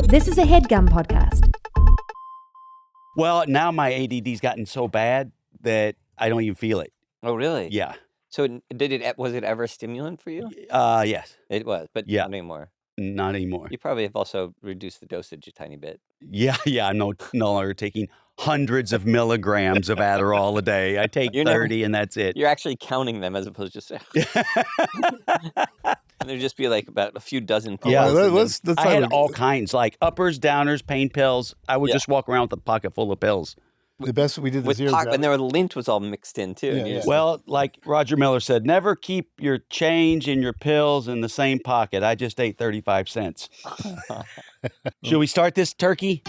This is a HeadGum podcast. Well, now my ADD's gotten so bad that I don't even feel it. Oh, really? Yeah. So was it ever a stimulant for you? Yes. It was, but Yeah. not anymore. Not anymore. You probably have also reduced the dosage a tiny bit. Yeah. I'm no longer taking hundreds of milligrams of Adderall a day. I take 30 and that's it. You're actually counting them as opposed to just... And there'd just be like about a few dozen pills. Yeah, let's I had all kinds, like uppers, downers, pain pills. I would just walk around with a pocket full of pills. The best we did the zero and there were lint was all mixed in too. Yeah, Well, like Roger Miller said, never keep your change and your pills in the same pocket. I just ate 35 cents. Should we start this turkey?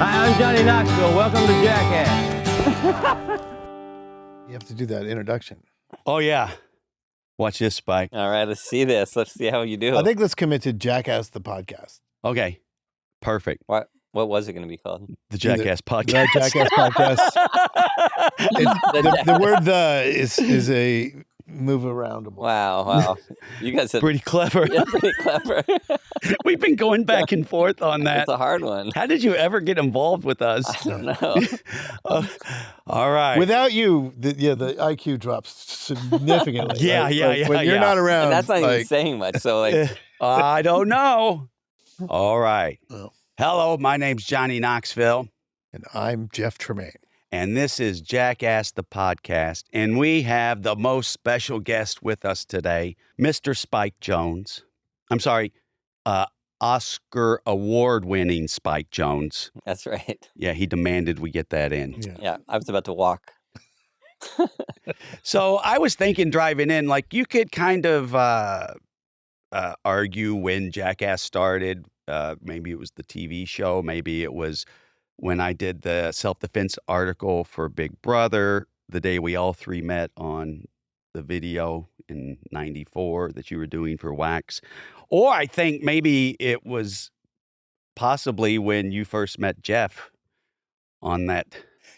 Hi, I'm Johnny Knoxville. Welcome to Jackass. You have to do that introduction. Oh, yeah. Watch this, Spike. All right, let's see this. Let's see how you do. I think let's commit to Jackass the podcast. Okay. Perfect. What was it going to be called? The Jackass podcast. The Jackass podcast. The word "the" is a move aroundable. Wow. You guys are Pretty clever. yeah, pretty clever. We've been going back and forth on that. That's a hard one. How did you ever get involved with us? I don't know. All right. Without you, the IQ drops significantly. Yeah, yeah. When you're not around, And that's not even like, saying much. So like, I don't know. All right. Well. Hello, my name's Johnny Knoxville, and I'm Jeff Tremaine. and this is Jackass the podcast, and we have the most special guest with us today, Mr. Spike Jonze. I'm sorry, Oscar award-winning Spike Jonze. that's right. Yeah, he demanded we get that in. Yeah, I was about to walk. So I was thinking driving in, like you could kind of argue when Jackass started. Maybe it was the TV show. Maybe it was when I did the self-defense article for Big Brother, the day we all three met on the video in '94 that you were doing for Wax. Or I think maybe it was possibly when you first met Jeff on that.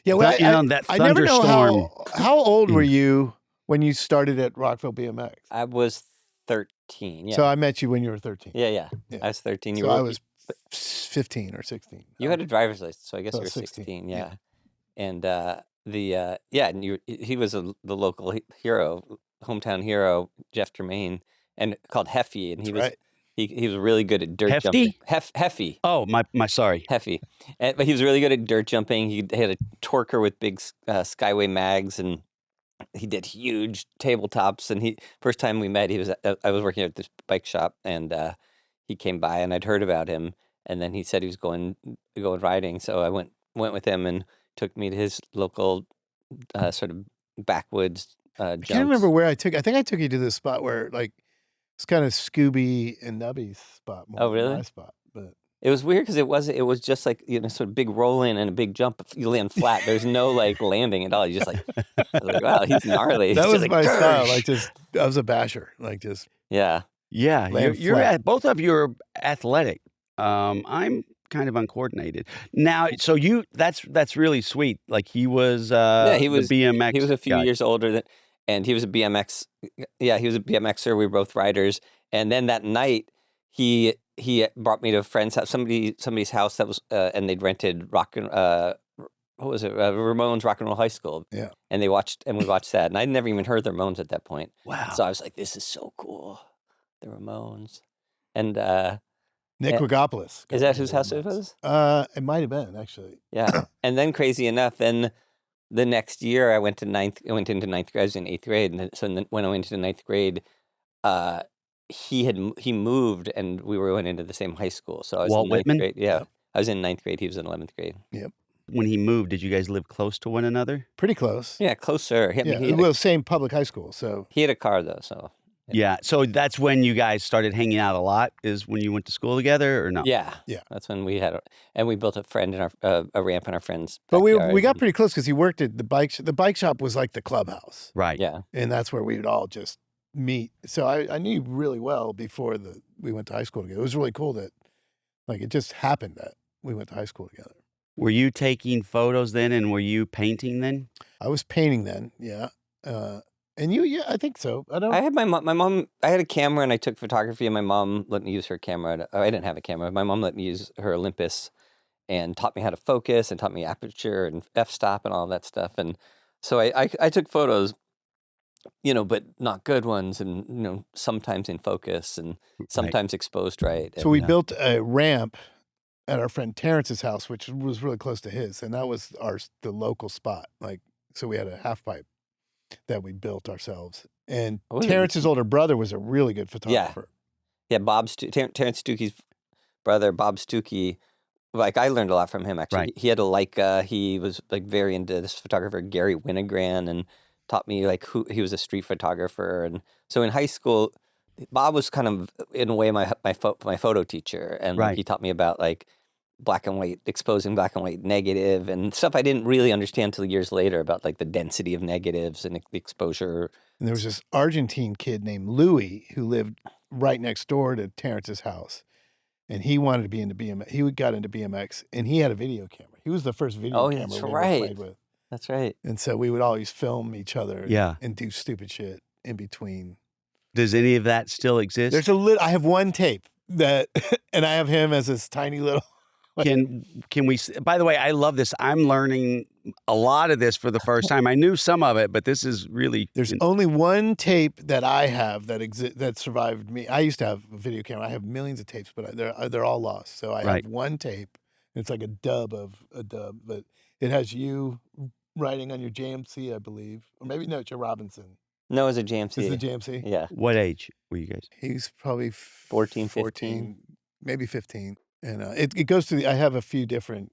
Yeah, well, that I never know thunderstorm. how old were you when you started at Rockville BMX? I was 13. Yeah. So I met you when you were 13. Yeah. Yeah. I was 13. So I was 15 or 16. You had a driver's license, so I guess So you were 16, 16. yeah. Yeah. And and he was the local hero, hometown hero, Jeff Tremaine, and called Heffy, and he That's was right. he was really good at dirt Hefty? jumping. Heffy. Oh, my sorry. Heffy. But he was really good at dirt jumping. He had a torquer with big Skyway mags, and he did huge tabletops. And first time we met, I was working at this bike shop, and he came by, and I'd heard about him. And then he said he was going riding, so I went with him and took me to his local sort of backwoods I can't remember where I think I took you to this spot where like it's kind of Scooby and Nubby's spot. More Oh, than really? My spot, but It was weird because it was just like, sort of big roll in and a big jump. You land flat. There's no like landing at all. You just like, I was like, wow, he's gnarly. that He's was just my like, style. "Grrsh." Like I was a basher. Like just Yeah. Yeah, Land you're flat. both of you are athletic. I'm kind of uncoordinated. Now, so that's really sweet. Like he was He was the BMX. He was a few guy. years older and he was a BMX. Yeah, he was a BMXer. We were both riders. And then that night, he brought me to a friend's house, somebody's house that was, and they'd rented what was it? Ramones Rock and Roll High School. Yeah. And we watched that. And I'd never even heard the Ramones at that point. Wow. So I was like, this is so cool. The Ramones. And Nick Yeah. Rogopoulos. is that whose house it was? It might have been actually. Yeah. And then crazy enough, then the next year I went into ninth grade. I was in 8th grade. And so when I went into 9th grade, he moved and we went into the same high school. So I was Walt in 9th Whitman? grade. Yeah. Yep. I was in 9th grade. He was in 11th grade. When he moved, did you guys live close to one another? Pretty close. Yeah, closer. I mean, Yeah. he had, Well, same public high school. So he had a car though. So Yeah. So that's when you guys started hanging out a lot. Is when you went to school together, or no? yeah. Yeah. That's when we had, and we built a friend in a ramp in our friend's but we backyard, got and- pretty close because he worked at the bike. The bike shop was like the clubhouse, Right. Yeah. and that's where we would all just meet. So I knew you really well before we went to high school together. It was really cool that like it just happened that we went to high school together. Were you taking photos then, and were you painting then? I was painting then, yeah. And you, yeah, I think so. I don't. I had my mom. I had a camera and I took photography, and my mom let me use her camera. I didn't have a camera. My mom let me use her Olympus, and taught me how to focus, and taught me aperture and f-stop and all that stuff. And so I took photos, but not good ones, and sometimes in focus and sometimes exposed right. So we built a ramp at our friend Terrence's house, which was really close to his, and that was the local spot. Like, so we had a half pipe that we built ourselves. And Terrence's older brother was a really good photographer. Yeah, Terrence Stuckey's brother, Bob Stuckey. Like, I learned a lot from him, actually. Right. He had a Leica. He was like very into this photographer, Gary Winogrand, and taught me like who he was a street photographer. And so in high school, Bob was kind of in a way my photo teacher, and Right. he taught me about like black and white, exposing black and white negative and stuff I didn't really understand until years later about like the density of negatives and the exposure. And there was this Argentine kid named Louis who lived right next door to Terrence's house. And he wanted to be into BMX. He got into BMX, and he had a video camera. He was the first video camera that's we ever right. played with. That's right. And so we would always film each other Yeah. and do stupid shit in between. Does any of that still exist? There's I have one tape that, and I have him as this tiny little. Can we? By the way, I love this. I'm learning a lot of this for the first time. I knew some of it, but this is really. There's only one tape that I have that survived me. I used to have a video camera. I have millions of tapes, but they're all lost. So I have one tape. It's like a dub, but it has you riding on your JMC, I believe, or maybe no, it's your Robinson. No, it was a JMC. It's the JMC. Yeah. What age were you guys? He's probably 14, 15. Maybe 15. And it goes to I have a few different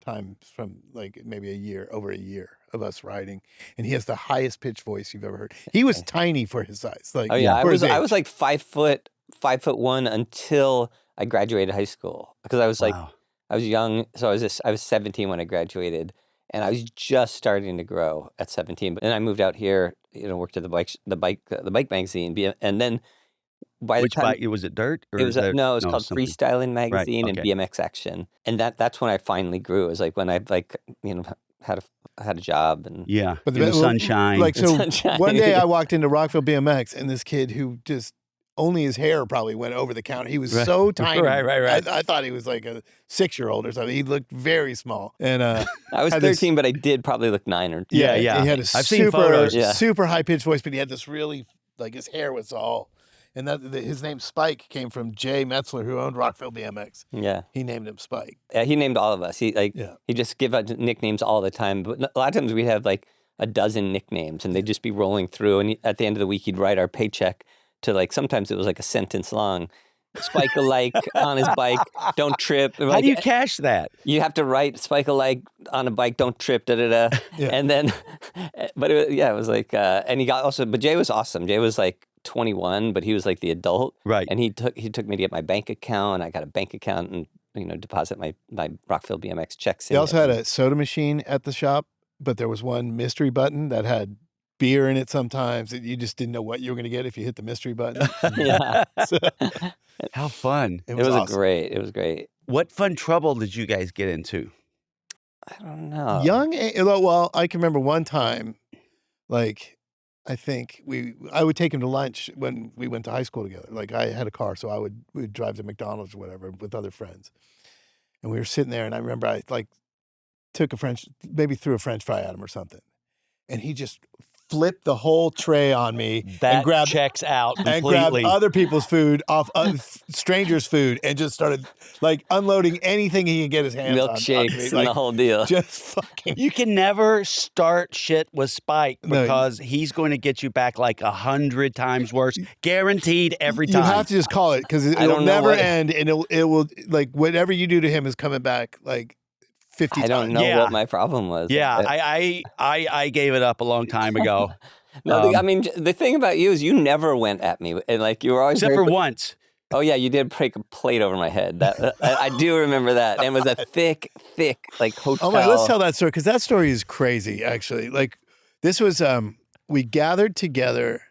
times from like maybe over a year of us riding, and he has the highest pitched voice you've ever heard. He was tiny for his size. Like, oh yeah, I was like 5'1" until I graduated high school, because I was like, I was young, so I was 17 when I graduated, and I was just starting to grow at 17. But then I moved out here, worked at the bike magazine, and then. Which bike? Was it Dirt? Or it was it was called something? Freestyling Magazine Right, and BMX Action, and that's when I finally grew. It was like when I had a job and but the sunshine. Like, so sunshine. One day I walked into Rockville BMX, and this kid who just only his hair probably went over the counter. He was so tiny. Right. I thought he was like a 6-year-old or something. He looked very small. And I was 13, but I did probably look 9 or 10. Yeah. He had I've seen photos. Super high pitched voice, but he had this really like his hair was all. And his name Spike came from Jay Metzler, who owned Rockville BMX. Yeah, he named him Spike. Yeah, he named all of us. He just give out nicknames all the time. But a lot of times we'd have like a dozen nicknames, and they'd just be rolling through. And at the end of the week, he'd write our paycheck to like sometimes it was like a sentence long. Spike alike on his bike, don't trip. How do you cash that? You have to write Spike alike on a bike, don't trip, da-da-da. Yeah. And then, but it was like, and he got also, but Jay was awesome. Jay was like 21, but he was like the adult. Right. And he took me to get my bank account. I got a bank account and, deposit my Rockville BMX checks in. They also had a soda machine at the shop, but there was one mystery button that had beer in it sometimes. You just didn't know what you were going to get if you hit the mystery button. Yeah. So, How fun. it was awesome. It was great. What fun trouble did you guys get into? I don't know. Well, I can remember one time, like, I think I would take him to lunch when we went to high school together. Like, I had a car, so we'd drive to McDonald's or whatever with other friends. And we were sitting there, and I remember I like threw a French fry at him or something. And he just flipped the whole tray on me and grabbed checks out completely. And grabbed other people's food off strangers' food and just started like unloading anything he could get his hands on. Milkshakes Like, and the whole deal. Just fucking. You can never start shit with Spike because he's going to get you back like 100 times worse, guaranteed every time. You have to just call it because it'll never end, and it will like whatever you do to him is coming back like 50 times. I don't know what my problem was. Yeah, I gave it up a long time ago. No, I mean, the thing about you is you never went at me, and like you were always except for once. Oh yeah, you did break a plate over my head. That I do remember that, and it was a thick like hotel. Oh my, let's tell that story because that story is crazy. Actually, like this was we gathered together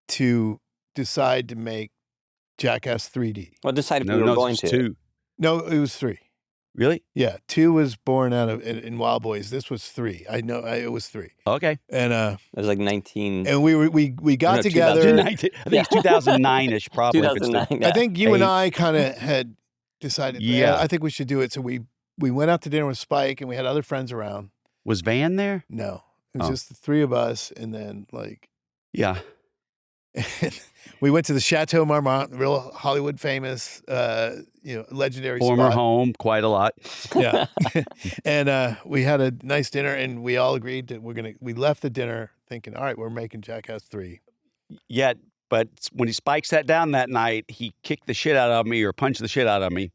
to decide to make Jackass 3D. Well, decided we were going to. 2. No, it was 3. Really? Yeah, 2 was born out of in Wild Boys. This was 3. I know it was 3. Okay. And It was like 19. and we got No, together. 2019. I think it's 2009-ish probably. if it's the- 2009. I think you and 8. I kind of had decided. Yeah. I think we should do it. So we went out to dinner with Spike, and we had other friends around. Was Van there? No, it was Oh. just the 3 of us, and then like. Yeah. We went to the Chateau Marmont, real Hollywood famous, legendary Former spot. home, quite a lot. Yeah. And we had a nice dinner, and we all agreed that we left the dinner thinking, all right, we're making Jackass 3. Yet, but when Spike sat down that night, he kicked the shit out of me or punched the shit out of me.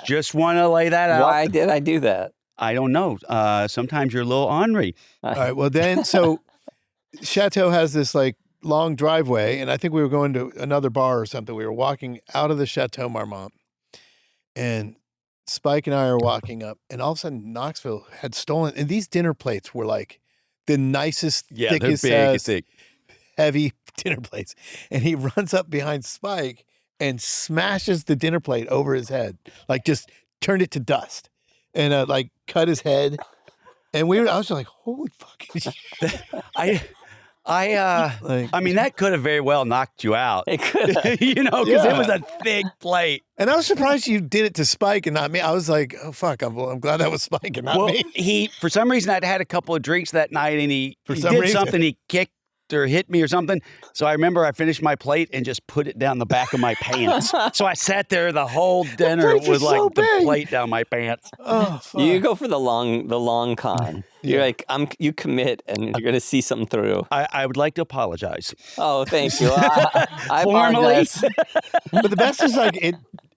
Just want to lay that out. Why did I do that? I don't know. Sometimes you're a little ornery. All right, well then, so Chateau has this like long driveway, and I think we were going to another bar or something. We were walking out of the Chateau Marmont, and Spike and I are walking up, and all of a sudden Knoxville had stolen, and these dinner plates were like the nicest, Yeah, thickest, they're big. Thick. heavy dinner plates. And he runs up behind Spike and smashes the dinner plate over his head, like just turned it to dust, and like cut his head. And I was just like, holy fucking shit. I mean, that could have very well knocked you out. It could have. Because Yeah. it was a thick plate. And I was surprised you did it to Spike and not me. I was like, oh, fuck, I'm glad that was Spike and not Well, me. for some reason, I'd had a couple of drinks that night, and he some did reason. something. He kicked or hit me or something. So I remember I finished my plate and just put it down the back of my pants. So I sat there the whole dinner plates are with like so the big. plate down my pants. Oh, fuck. You go for the long con. You're Yeah. like, you commit, and you're gonna see something through. I would like to apologize. Oh, thank you. I Formally. apologize. But the best is like,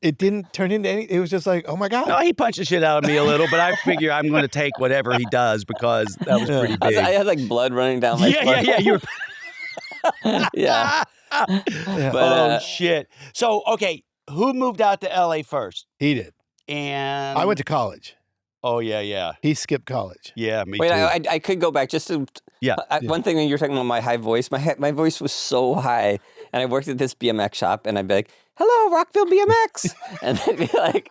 it didn't turn into anything. It was just like, oh my God. No, he punched the shit out of me a little, but I figure I'm going to take whatever he does because that was pretty big. I had like blood running down my Yeah. You were. yeah. Yeah. But, Oh shit! So okay, who moved out to LA first? He did. And I went to college. Oh yeah. He skipped college. Yeah, me Wait, too. I could go back just to Yeah. One thing when you're talking about my high voice, my voice was so high, and I worked at this BMX shop, and I'd be like, "Hello, Rockville BMX," and they'd be like,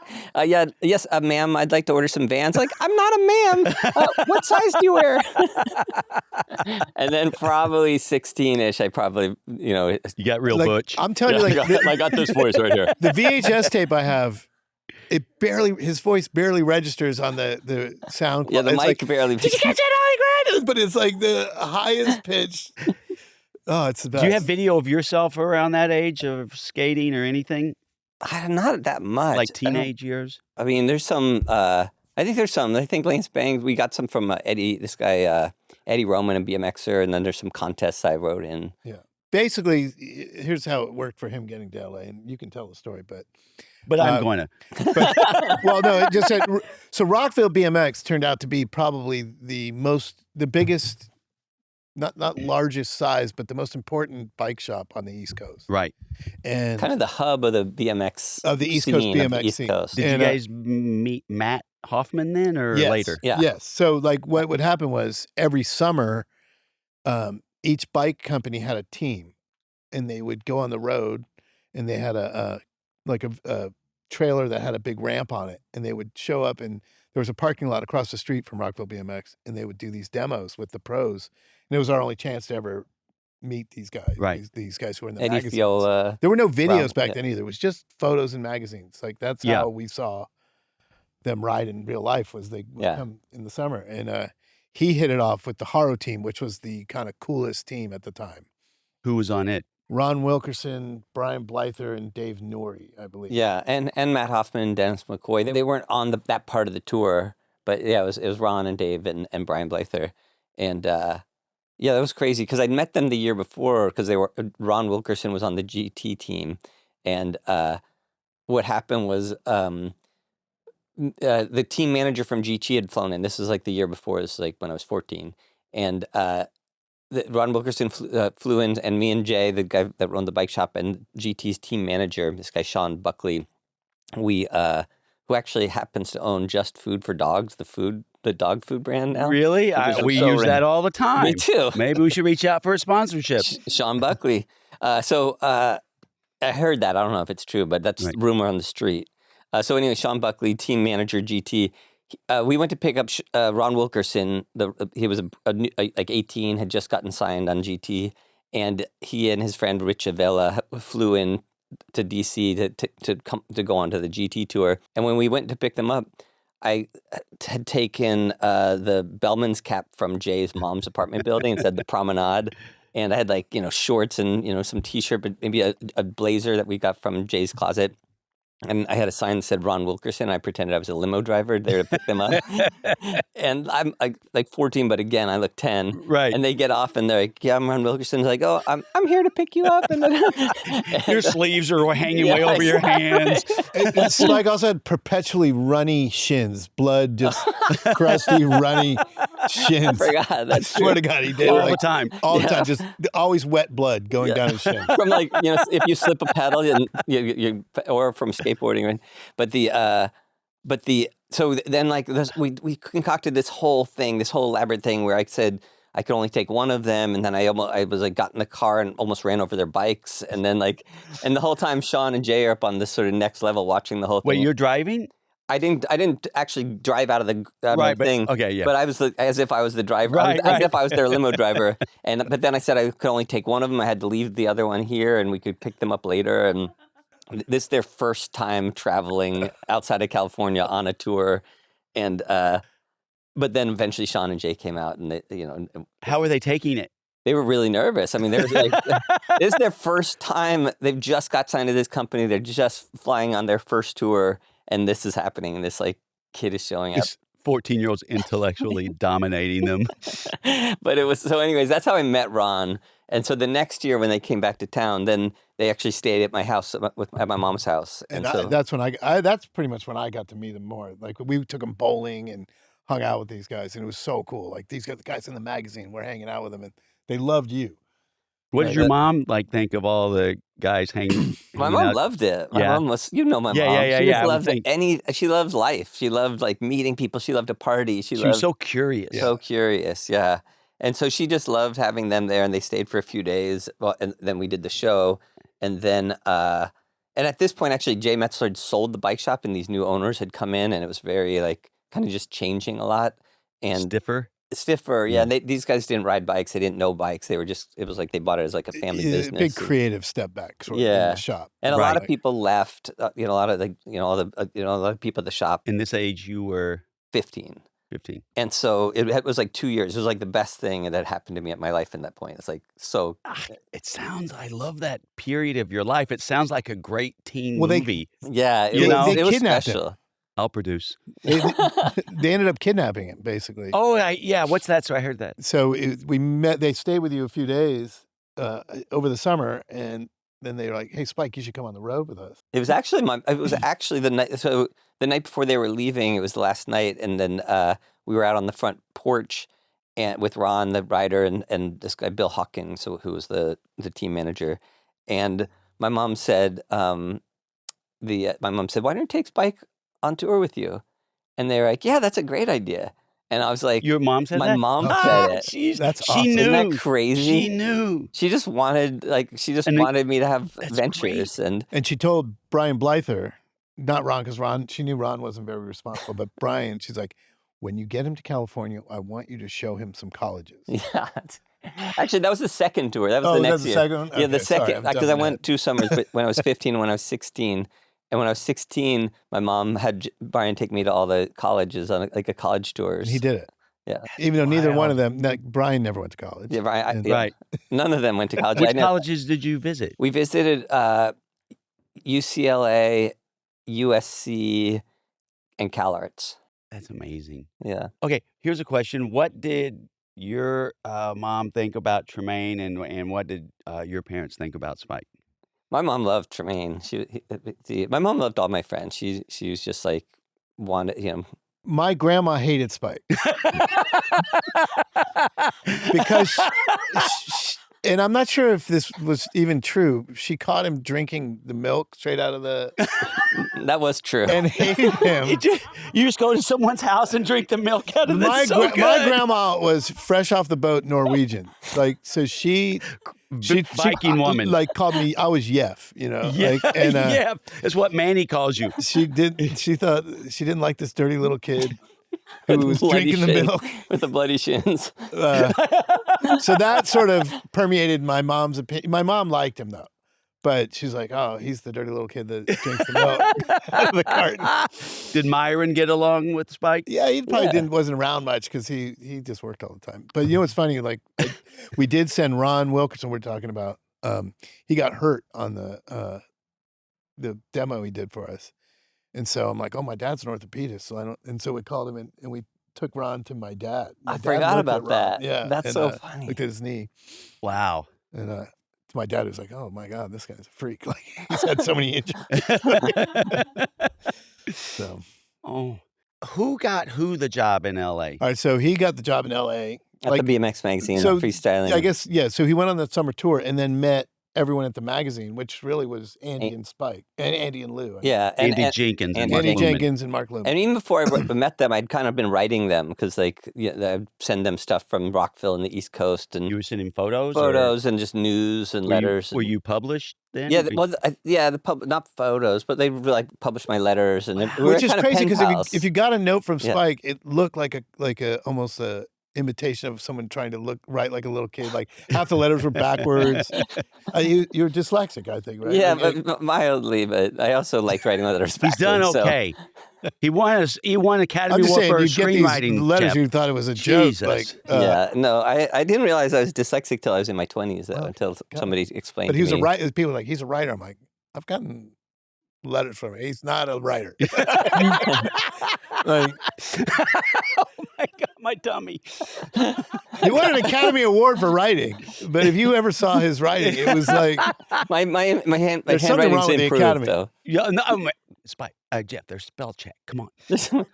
yes, ma'am, I'd like to order some Vans." Like, I'm not a ma'am. What size do you wear? And then probably 16-ish, I probably You got real Like, butch. I'm telling you, like, I got this voice right here. the VHS tape I have, his voice barely registers on the sound. Yeah, the It's mic like, barely. did you catch that, Holly Grant? But it's like the highest pitch. Oh, it's the best. Do you have video of yourself around that age of skating or anything? Not that much. Like teenage years? I mean, there's some. I think there's some. I think Lance Bangs. We got some from Eddie. This guy, Eddie Roman, a BMXer, and then there's some contests I wrote in. Yeah. Basically, here's how it worked for him getting to LA, and you can tell the story, but I'm going to. well, no, it just said so. Rockville BMX turned out to be probably the biggest, not largest size, but the most important bike shop on the East Coast, Right. and Kind of the hub of the BMX of the East Coast scene, of the BMX East scene. Coast. Did And, you guys meet Matt Hoffman then or yes, later? Yeah. Yes. So, like, what would happen was every summer, each bike company had a team, and they would go on the road, and they had a trailer that had a big ramp on it, and they would show up, and there was a parking lot across the street from Rockville BMX, and they would do these demos with the pros, and it was our only chance to ever meet these guys, Right. These guys who were in the Eddie magazines. Fiola. There were no videos Rob, back yeah. then either. It was just photos and magazines. Like that's Yeah. how we saw them ride in real life. Was they would Yeah. come in the summer, and he hit it off with the Haro team, which was the kind of coolest team at the time. Who was on it? Ron Wilkerson, Brian Blyther, and Dave Norrie, I believe. Yeah, and Matt Hoffman and Dennis McCoy. They weren't on that part of the tour, but yeah, it was Ron and Dave and Brian Blyther, and yeah, that was crazy because I'd met them the year before because Ron Wilkerson was on the GT team, and what happened was the team manager from GT had flown in. This was like the year before. This was like when I was 14, and Ron Wilkerson flew in, and me and Jay, the guy that owned the bike shop, and GT's team manager, this guy Sean Buckley, who actually happens to own Just Food for Dogs, the dog food brand now. Really? Which is We so use that random. all the time. Me too. Maybe we should reach out for a sponsorship. Sean Buckley. So I heard that. I don't know if it's true, but that's Right. rumor on the street. So anyway, Sean Buckley, team manager, GT. We went to pick up Ron Wilkerson. He was like 18, had just gotten signed on GT, and he and his friend Rich Avella flew in to DC to go onto the GT tour. And when we went to pick them up, I had taken the bellman's cap from Jay's mom's apartment building and said the Promenade. And I had like, shorts and, some t-shirt, but maybe a blazer that we got from Jay's closet. And I had a sign that said Ron Wilkerson. I pretended I was a limo driver there to pick them up. And I'm like 14, but again, I look 10. Right. And they get off and they're like, yeah, I'm Ron Wilkerson. Like, oh, I'm here to pick you up. And then, your sleeves are hanging way over your hands. And Spike also had perpetually runny shins, blood, just crusty, runny shins. I forgot. I swear to God, he did. All the time. All the time, just always wet blood going down his shin. From like, if you slip a pedal and you or from skateboarding, right? So then like this, we concocted this whole elaborate thing where I said I could only take one of them, and then I was like got in the car and almost ran over their bikes, and then and the whole time Sean and Jay are up on this sort of next level watching the whole thing. Wait, you're driving? I didn't actually drive out of the thing. Okay, yeah. But I was as if I was the driver, as if I was their limo driver. But then I said I could only take one of them. I had to leave the other one here, and we could pick them up later. And this is their first time traveling outside of California on a tour, and but then eventually Sean and Jay came out, and they, How are they taking it? They were really nervous. I mean, they were like, this is their first time. They've just got signed to this company. They're just flying on their first tour. And this is happening, and this kid is showing up. 14-year-olds intellectually dominating them. But it was so. Anyways, that's how I met Ron. And so the next year when they came back to town, then they actually stayed at my house at my mom's house. And so that's when that's pretty much when I got to meet them more. Like we took them bowling and hung out with these guys, and it was so cool. Like these guys in the magazine, we're hanging out with them, and they loved you. What did your mom think of all the guys hanging? My mom out? loved it. My Yeah. mom was, my mom. Yeah. She just loved think- she loved life. She loved like meeting people. She loved to party. She was so curious. So curious, yeah. And so she just loved having them there, and they stayed for a few days. Well, and then we did the show, and then and at this point, actually, Jay Metzler had sold the bike shop, and these new owners had come in, and it was very like kind of just changing a lot and Stiffer, yeah. And these guys didn't ride bikes; they didn't know bikes. They were it was like they bought it as like a family business. Big creative step back, sort of, in the shop. And a lot of people left. A lot of a lot of people at the shop. In this age, you were 15. 15. And so it was like 2 years. It was like the best thing that happened to me at my life in that point. It's like so. I love that period of your life. It sounds like a great teen movie. It was special. I'll produce. They ended up kidnapping him, basically. Oh, what's that? So I heard that. So we met. They stayed with you a few days over the summer, and then they were like, "Hey, Spike, you should come on the road with us." It was actually the night. So the night before they were leaving, it was the last night, and then we were out on the front porch, and with Ron, the rider, and this guy Bill Hawkins, who was the team manager, and my mom said, "Why don't you take Spike on tour with you?" And they were like, "Yeah, that's a great idea." And I was like, "Your mom said that?" My mom said it. That's she awesome. knew. Isn't that crazy? She knew. She just wanted wanted me to have adventures, great. And she told Brian Blyther, not Ron, because she knew Ron wasn't very responsible, but Brian, she's like, "When you get him to California, I want you to show him some colleges." Yeah. Actually, that was the second tour. That was the next year. The second one? Yeah, the Okay, sorry, second, because I went 2 summers, but when I was 15 and when I was 16. And when I was 16, my mom had Brian take me to all the colleges on like a college tours. And he did it. Yeah. Even though neither one of them, Brian never went to college. Yeah, Brian, Right. None of them went to college. Which colleges did you visit? We visited UCLA, USC, and CalArts. That's amazing. Yeah. Okay, here's a question. What did your mom think about Tremaine, and what did your parents think about Spike? My mom loved Tremaine. My mom loved all my friends. She was just like wanted. My grandma hated Spike because, and I'm not sure if this was even true. She caught him drinking the milk straight out of the. That was true. And hated him. You just go to someone's house and drink the milk out of it. My grandma was fresh off the boat Norwegian. So she biking woman. like called me. I was Yef, Yeah, like, and yeah. It's what Manny calls you. she thought she didn't like this dirty little kid who With was bloody drinking the shin- milk. with the bloody shins. So that sort of permeated my mom's opinion. My mom liked him though, but she's like, "Oh, he's the dirty little kid that drinks the milk out of the carton." Did Myron get along with Spike? Yeah, he probably wasn't around much because he just worked all the time. But you know what's funny? Like we did send Ron Wilkerson. We're talking about. He got hurt on the demo he did for us, and so I'm like, "Oh, my dad's an orthopedist, so I don't." And so we called him in, and we took Ron to my dad. My I dad forgot looked at about Ron. that. Yeah, That's and, so funny. Looked at his knee, Wow. and my dad was like, "Oh my God, this guy's a freak! Like he's had so many injuries." So, Oh, who got who the job in L.A.? all right, so he got the job in L.A. At the BMX magazine, so, freestyling. I guess, yeah. So he went on the summer tour and then met everyone at the magazine, which really was Andy and Spike, and Andy and Lou. Yeah, Andy Jenkins and Mark Andy Lumen. Jenkins and Mark Lumen. And even before I met them, I'd kind of been writing them because, like, I'd send them stuff from Rockville and the East Coast and You were sending photos? and just news and letters. Were you published then? Yeah, not photos, but they like published my letters, and we Which were is kind of crazy pen because pals. if you got a note from Yeah. Spike, it looked like a almost a imitation of someone trying to write like a little kid. Like half the letters were backwards. You're dyslexic, I think, right? Yeah, Like, but mildly. But I also liked writing letters. He's done backwards, so- okay. He won I'm Academy just Award saying, for you get these screenwriting. letters, Jeff. you thought it was a joke. Jesus. Like, Yeah, no, I didn't realize I was dyslexic till I was in my 20s, though, until somebody explained but to he was me. a writer. People were like, he's a writer. I'm like, I've gotten letters from him. He's not a writer. Like, Oh my God, my tummy. he won an Academy Award for writing, but if you ever saw his writing, it was like My There's something wrong handwriting's with the improved, Academy. though. Yeah, no, Spike, Jeff, there's spell check. Come on.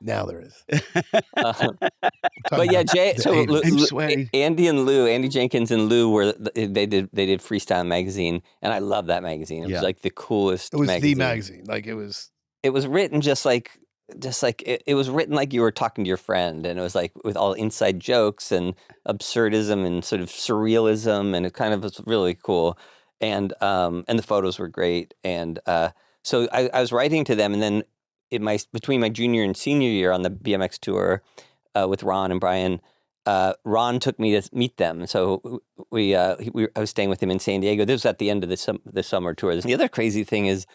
now there is. But yeah, Jay. So I'm sweating. Andy Jenkins and Lou they did freestyle magazine, and I love that magazine. It was like the coolest. It was magazine. the magazine. Like it was. It was written just like it was written like you were talking to your friend, and it was like with all inside jokes and absurdism and sort of surrealism, and it kind of was really cool. And the photos were great, and so I was writing to them, and then between my junior and senior year on the BMX tour with Ron and Brian, Ron took me to meet them. So I was staying with him in San Diego. This was at the end of the summer tour. The other crazy thing is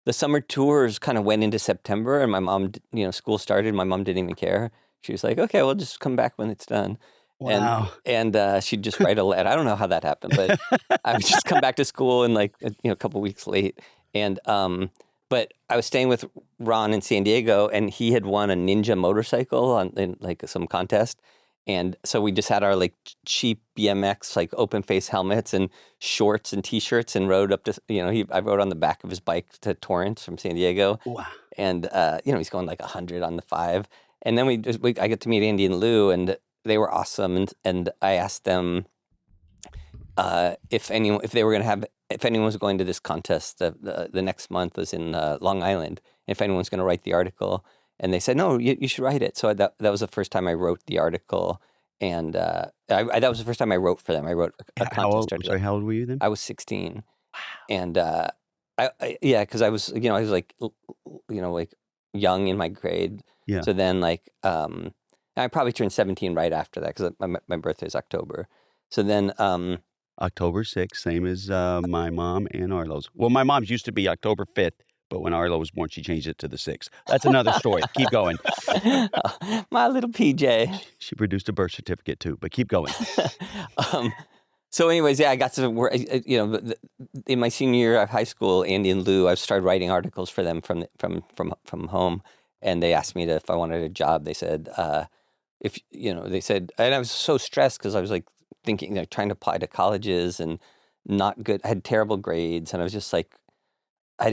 the summer tours kind of went into September, and my mom, school started. My mom didn't even care. She was like, "Okay, we'll just come back when it's done." Wow. And she'd just write a letter. I don't know how that happened, but I would just come back to school and a couple weeks late. And but I was staying with Ron in San Diego, and he had won a Ninja motorcycle in like some contest. And so we just had our like cheap BMX like open face helmets and shorts and T-shirts, and rode up to I rode on the back of his bike to Torrance from San Diego. Wow. And he's going like 100 on the 5. And then I get to meet Andy and Lou, and they were awesome. And I asked them if anyone was going to this contest. The next month was in Long Island. If anyone's going to write the article. And they said, no, you should write it. So that was the first time I wrote the article. And that was the first time I wrote for them. I wrote a contest article. How old were you then? I was 16. Wow. And because I was, I was like, like young in my grade. Yeah. So then I probably turned 17 right after that because my birthday is October. So then October 6th, same as my mom and Arlo's. Well, my mom's used to be October 5th. But when Arlo was born, she changed it to the 6th. That's another story. Keep going. My little PJ. She produced a birth certificate too, but keep going. So anyways, I got to work, in my senior year of high school, Andy and Lou, I started writing articles for them from home. And they asked me if I wanted a job. They said, they said, and I was so stressed because I was like thinking, trying to apply to colleges and not good. I had terrible grades. And I was just like, I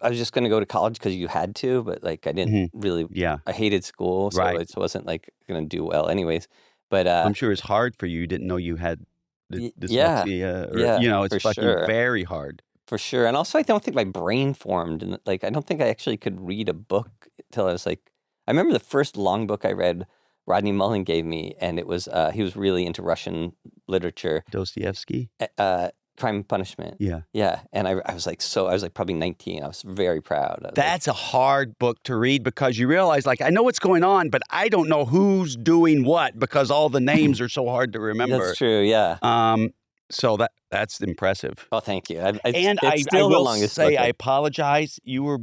was just going to go to college because you had to, but like I didn't really. Yeah. I hated school, so it wasn't like going to do well, anyways. But I'm sure it's hard for you. You didn't know you had dyslexia. It's for fucking sure. very hard. For sure, and also I don't think my brain formed, and like I don't think I actually could read a book till I was like. I remember the first long book I read Rodney Mullen gave me, and it was he was really into Russian literature, Dostoevsky. Crime and Punishment. Yeah. Yeah, and I was like probably 19. I was very proud. I was That's a hard book to read because you realize, like, I know what's going on, but I don't know who's doing what because all the names are so hard to remember. That's true. Yeah. So that's impressive. Oh, thank you. I still the will longest say, book I apologize. You were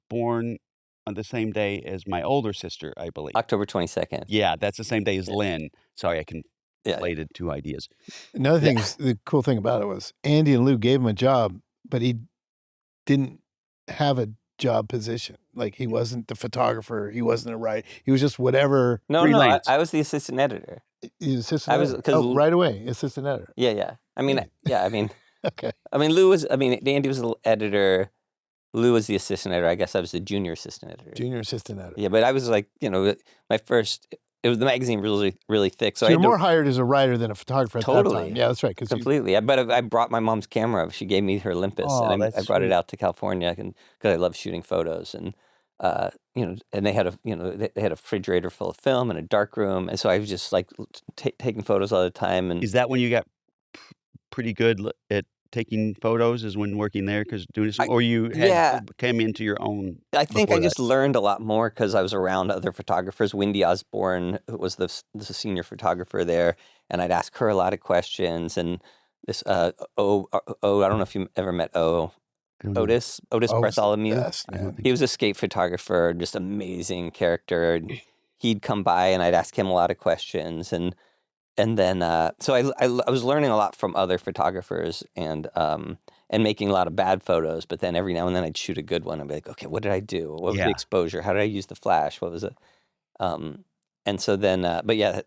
born on the same day as my older sister, I believe. October 22nd. Yeah, that's the same day as Lynn. Sorry, I Yeah. conflated two ideas. Another thing is, the cool thing about it was Andy and Lou gave him a job, but he didn't have a job position. Like, he wasn't the photographer. He wasn't a writer. He was just whatever. No, Freelance. I was the assistant editor. He's assistant I was- editor. 'cause- right away, assistant editor. Yeah. I mean, Okay. Andy was the editor. Lou was the assistant editor. I guess I was the junior assistant editor. Junior assistant editor. Yeah, but I was like, my first. It was the magazine really, really thick. So I you're had to- more hired as a writer than a photographer at that Totally. time. Yeah, that's right. completely. But I brought my mom's camera. She gave me her Olympus, Oh, and I that's brought it sweet. out to California because I love shooting photos. And and they had a refrigerator full of film and a dark room, and so I was just like taking photos all the time. And Is that when you got pretty good at taking photos? Is when working there because doing this, or you came into your own? I think I before just that? learned a lot more because I was around other photographers. Wendy Osborne was the senior photographer there, and I'd ask her a lot of questions. And this I don't know if you ever met I don't know. Otis Oh, Bartholomew. yes, I don't man. think He was a skate photographer, just amazing character. And he'd come by, and I'd ask him a lot of questions, and then so I was learning a lot from other photographers, and making a lot of bad photos. But then every now and then I'd shoot a good one. I'd be like, okay, what did I do? What was the Yeah. exposure? How did I use the flash? What was it? And so then, but yeah,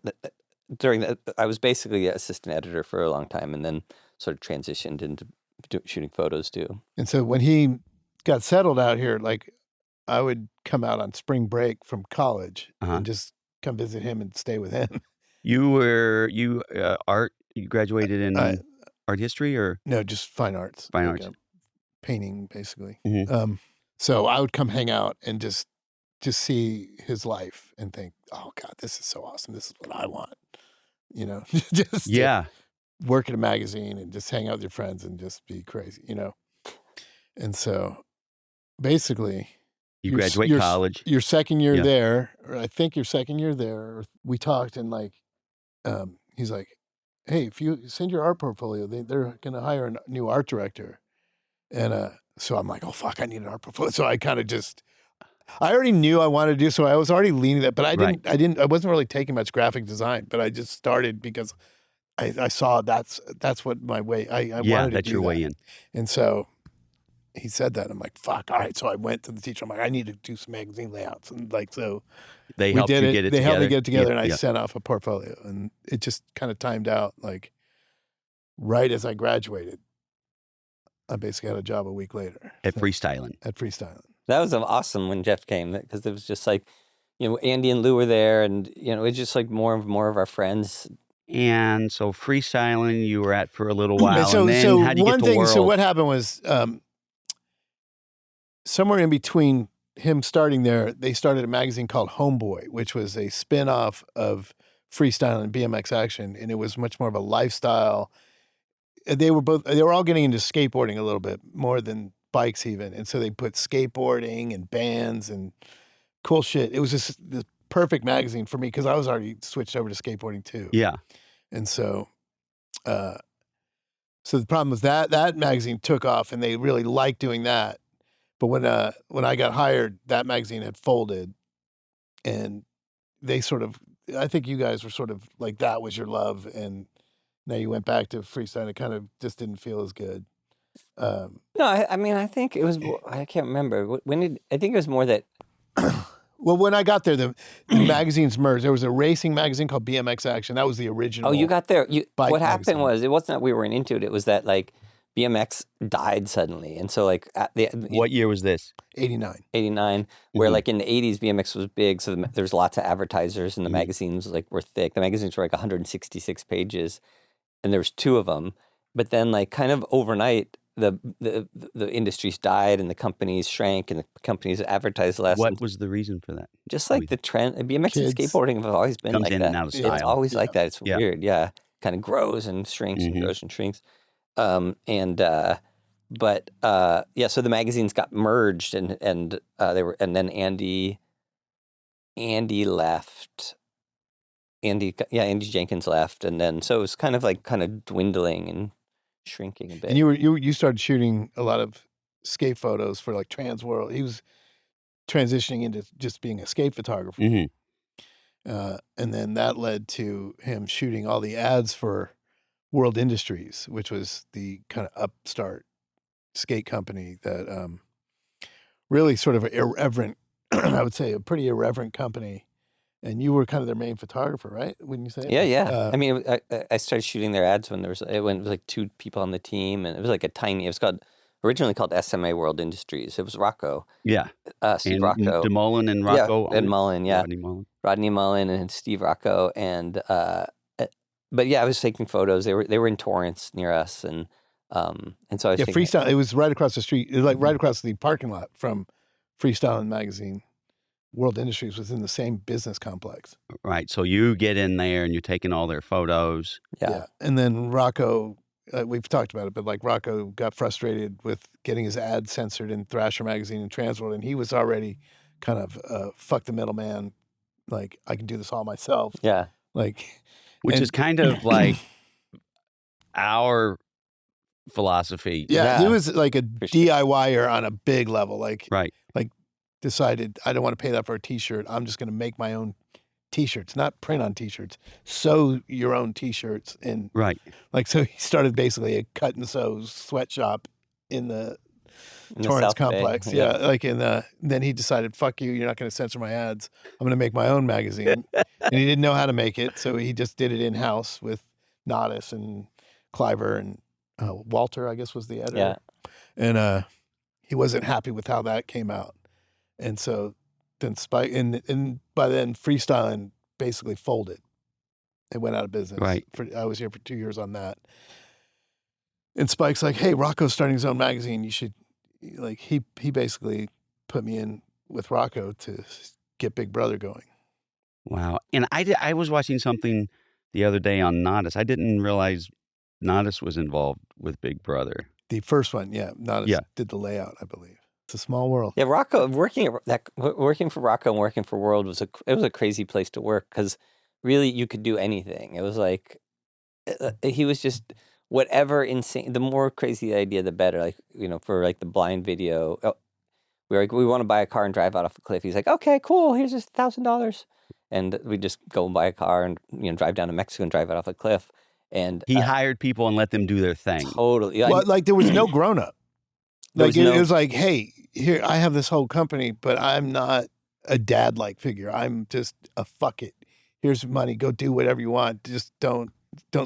during that, I was basically an assistant editor for a long time, and then sort of transitioned into shooting photos too. And so when he got settled out here, like, I would come out on spring break from college and just come visit him and stay with him. You graduated in art history or No, just fine arts. Fine like, arts. Painting, basically. Mhm. So I would come hang out and just see his life and think, oh God, this is so awesome. This is what I want. Just to yeah. work at a magazine and just hang out with your friends and just be crazy, And so basically, You Your- graduate your- college. your second year Yeah. there, or I think your second year there, we talked and like, he's like, hey, if you send your art portfolio, they're going to hire a new art director. And so I'm like, oh, fuck, I need an art portfolio. So I kind of I already knew I wanted to do, so I was already leaning that, but I wasn't really taking much graphic design, but I just started because I saw that's what my way, I wanted to That's do your that. way in. And so he said that. I'm like, fuck, all right. So I went to the teacher. I'm like, I need to do some magazine layouts. And like, so They we helped did you it. get it They together. helped me get it together, and I Yeah. sent off a portfolio. And it just kind of timed out. Like, right as I graduated, I basically had a job a week later. At So- freestyling. At Freestyling. That was awesome when Jeff came because it was just like, Andy and Lou were there, and it's just like more of our friends. And so freestyling you were at for a little while. And so, and then so how do you one get to thing. World? So what happened was, somewhere in between him starting there, they started a magazine called Homeboy, which was a spin-off of Freestyle and BMX Action, and it was much more of a lifestyle. They were all getting into skateboarding a little bit more than bikes even, and so they put skateboarding and bands and cool shit. It was just the perfect magazine for me because I was already switched over to skateboarding too. Yeah. And so, so the problem was that magazine took off, and they really liked doing that. But when I got hired, that magazine had folded, and they sort of, I think you guys were sort of like, that was your love, and now you went back to freestyle. It kind of just didn't feel as good. No, I think it was. I can't remember I think it was more that. Well, when I got there, the magazines merged. There was a racing magazine called BMX Action. That was the original. Oh, you got there. bike What happened magazine. was it wasn't that we weren't into it. It was that like BMX died suddenly, and so like at the What year was this? 89. 89, where Mhm. like in the 80s BMX was big, so there's lots of advertisers, and the magazines like were thick. The magazines were like 166 pages, and there was 2 of them. But then like kind of overnight, the industries died and the companies shrank and the companies advertised less. What And was the reason for that? just like the trend, BMX and Kids. skateboarding have always been Comes like in that. and out of It's style. always like that. It's Yeah. weird. Yeah. Kind of grows and shrinks and Mhm. grows and shrinks. Yeah, so the magazines got merged and then Andy left. Andy Jenkins left, and then so it was kind of dwindling and shrinking a bit. And you started shooting a lot of skate photos for like Trans World. He was transitioning into just being a skate photographer. Mhm. And then that led to him shooting all the ads for World Industries, which was the kind of upstart skate company that really sort of irreverent, I would say a pretty irreverent company. And you were kind of their main photographer, right? Wouldn't you say? Yeah. I mean, I started shooting their ads when it was like 2 people on the team, and it was like it was originally called SMA World Industries. It was Rocco, Yeah. Steve And Rocco. DeMullen and Rocco. And Mullen, yeah. Rodney Mullen. Rodney Mullen and Steve Rocco, and but yeah, I was taking photos. They were in Torrance near us, and so I was taking Freestyle. It was right across the street, it was like right across the parking lot from Freestyle Magazine. World Industries was in the same business complex. Right. So you get in there and you're taking all their photos. Yeah. And then Rocco, we've talked about it, but like Rocco got frustrated with getting his ads censored in Thrasher Magazine and Transworld, and he was already kind of fuck the middleman. Like, I can do this all myself. Yeah. Like, Which is kind of like our philosophy. yeah, he was like a For sure. DIYer on a big level. Like, Right. decided I don't want to pay that for a T-shirt. I'm just going to make my own T-shirts, not print on T-shirts. Sew your own T-shirts, and Right. like so he started basically a cut and sew sweatshop in the In the Torrance South Bay. complex. Yeah, like then he decided, fuck you, you're not going to censor my ads. I'm going to make my own magazine. And he didn't know how to make it, so he just did it in-house with Nodis and Cliver and Walter, I guess, was the editor. Yeah. And he wasn't happy with how that came out. And so then Spike, and by then Freestyling basically folded. It went out of business. Right. I was here for 2 years on that. And Spike's like, hey, Rocco's starting his own magazine. You should, like, he basically put me in with Rocco to get Big Brother going. Wow. And I was watching something the other day on Nodis. I didn't realize Nodis was involved with Big Brother. The first one, yeah. Nodis did the layout, I believe. It's a small world. Yeah, Rocco working for Rocco and working for World was a crazy place to work, because really you could do anything. It was like he was just whatever insane. The more crazy the idea, the better. Like, for like the blind video, we were like, we want to buy a car and drive out off a cliff. He's like, okay, cool. Here's just $1,000, and we just go and buy a car and drive down to Mexico and drive it off a cliff. And He hired people and let them do their thing. totally. Well, like there was no grown up. There Like was it was like, hey, here I have this whole company, but I'm not a dad like figure. I'm just a fuck it. Here's money. Go do whatever you want. Just don't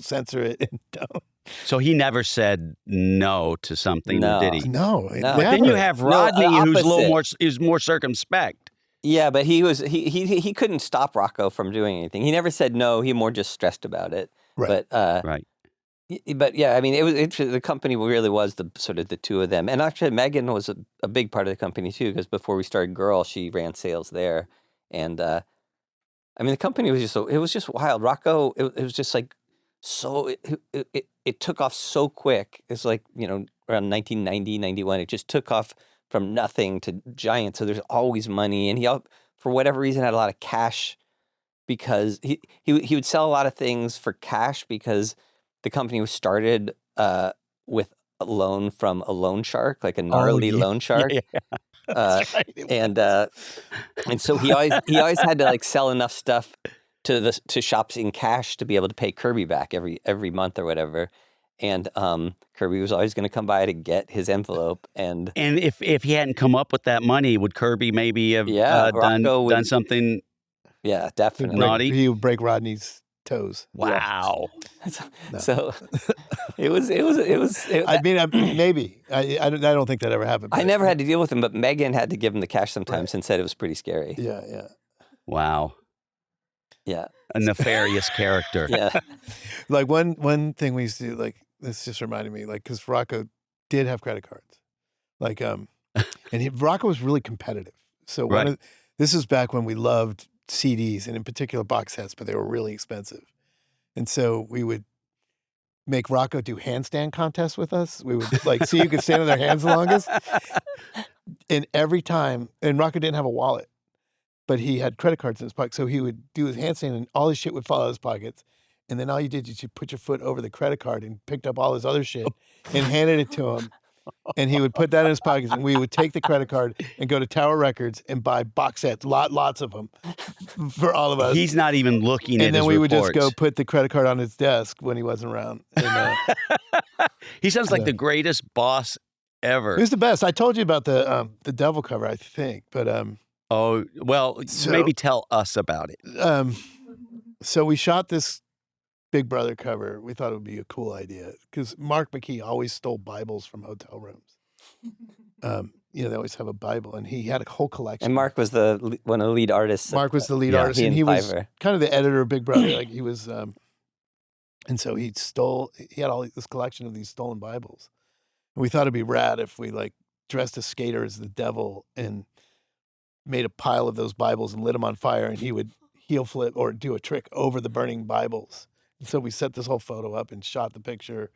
censor it, and don't. So he never said no to something, No. did he? No. No. But then you have Rodney, who's a little opposite. more circumspect. Yeah, but he couldn't stop Rocco from doing anything. He never said no. He more just stressed about it. Right. But Right. But yeah, I mean, it was interesting. The company really was the sort of the two of them, and actually Megan was a big part of the company too, because before we started Girl, she ran sales there, and I mean, the company was just wild. Rocco, it was just like so it took off so quick. It's like around 1990, 91, it just took off from nothing to giant. So there's always money, and he for whatever reason had a lot of cash, because he would sell a lot of things for cash, because the company was started with a loan from a loan shark, like a gnarly loan shark. Yeah. That's right. And so he always had to like sell enough stuff to shops in cash to be able to pay Kirby back every month or whatever. And Kirby was always going to come by to get his envelope. And if he hadn't come up with that money, would Kirby maybe have done something? Yeah, definitely. Naughty? He would break Rodney's toes. Wow. So it was. I mean, maybe. I don't think that ever happened. I never had to deal with him, but Megan had to give him the cash sometimes and said it was pretty scary. Yeah. Wow. Yeah. A nefarious character. Yeah. Like one thing we used to do, like this just reminded me, like because Rocco did have credit cards. Like, Rocco was really competitive. So Right. this is back when we loved CDs and in particular box sets, but they were really expensive. And so we would make Rocco do handstand contests with us. We would like see who could stand on their hands the longest. And every time, and Rocco didn't have a wallet, but he had credit cards in his pocket. So he would do his handstand and all his shit would fall out of his pockets. And then all you did is you put your foot over the credit card and picked up all his other shit and handed it to him. And he would put that in his pockets, and we would take the credit card and go to Tower Records and buy box sets, lots of them, for all of us. He's not even looking at his And then we would just reports. go put the credit card on his desk when he wasn't around. And, He sounds like the greatest boss ever. he was the best. I told you about the devil cover, I think, but Oh, well, So- maybe tell us about it. so we shot this Big Brother cover. We thought it would be a cool idea because Mark McKee always stole Bibles from hotel rooms. They always have a Bible, and he had a whole collection. And Mark was one of the lead artists. Mark was the lead Yeah. artist, He and and he was Fiverr. kind of the editor of Big Brother. Like he was, and so he had all this collection of these stolen Bibles. And we thought it'd be rad if we like dressed a skater as the devil and made a pile of those Bibles and lit them on fire, and he would heel flip or do a trick over the burning Bibles. And so we set this whole photo up and shot the picture.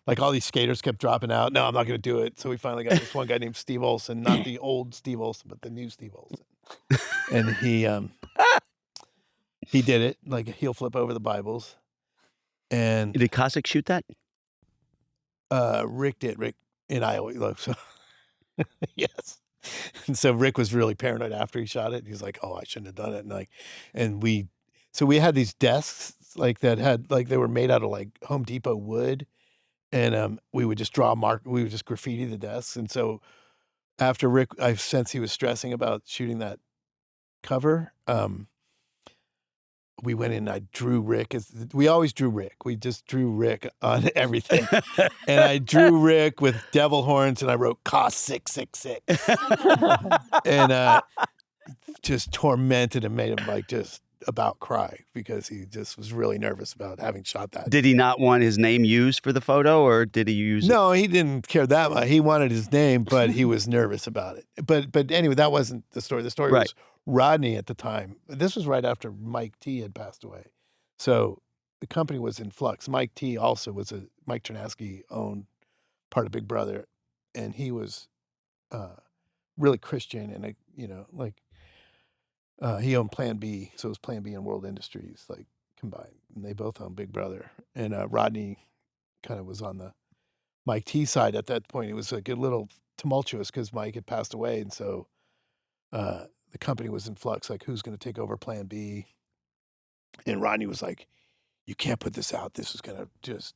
Like all these skaters kept dropping out. No, I'm not going to do it. So we finally got this one guy named Steve Olson, not the old Steve Olson, but the new Steve Olson. And he did it, like a heel flip over the Bibles. And Did Cossack shoot that? Rick did. Rick and I always love so yes. And so Rick was really paranoid after he shot it. He's like, "Oh, I shouldn't have done it." And we had these desks like that had like they were made out of like Home Depot wood, and we would just we would just graffiti the desks. And so after Rick, I sensed he was stressing about shooting that cover. We went in and I drew Rick. We always drew Rick. We just drew Rick on everything. And I drew Rick with devil horns and I wrote cost 666. And just tormented and made him like just about cry because he just was really nervous about having shot that. Did he not want his name used for the photo, or did he use it? No, he didn't care that much. He wanted his name, but he was nervous about it. But anyway, that wasn't the story. The story Right. was Rodney at the time. This was right after Mike T had passed away. So the company was in flux. Mike T also was Mike Ternasky owned part of Big Brother, and he was really Christian and he owned Plan B, so it was Plan B and World Industries like combined, and they both owned Big Brother. And Rodney kind of was on the Mike T side at that point. It was like a little tumultuous because Mike had passed away, and so the company was in flux. Like, who's going to take over Plan B? And Rodney was like, "You can't put this out. This is going to just